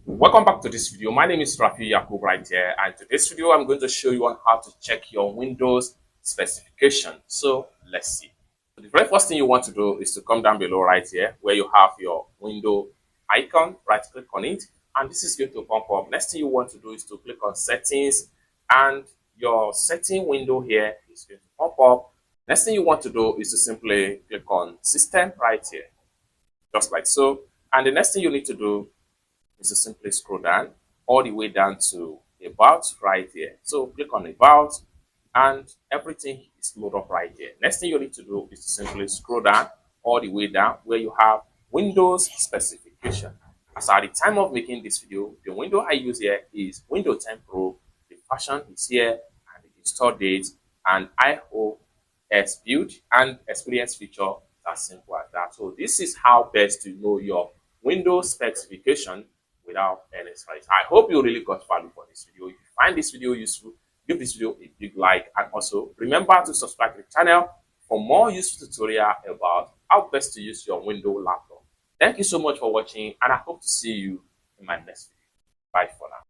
Welcome back to this video. My name is Rafi Yakub right here, and today's video I'm going to show you on how to check your Windows specification. So let's see. The very first thing you want to do is to come down below right here where you have your window icon. Right click on it, and this is going to pop up. Next thing you want to do is to click on settings, and your setting window here is going to pop up. Next thing you want to do is to simply click on system right here, just like so. And the next thing you need to do is to simply scroll down all the way down to about right here. So click on about, and everything is loaded up right here. Next thing you need to do is to simply scroll down all the way down where you have Windows specification. As at the time of making this video, the window I use here is Windows 10 Pro. The version is here, and the install date and iOS build and experience feature. As simple as that. So this is how best to know your Windows specification without any stress. I hope you really got value for this video. If you find this video useful, give this video a big like, and also remember to subscribe to the channel for more useful tutorial about how best to use your Windows laptop. Thank you so much for watching, and I hope to see you in my next video. Bye for now.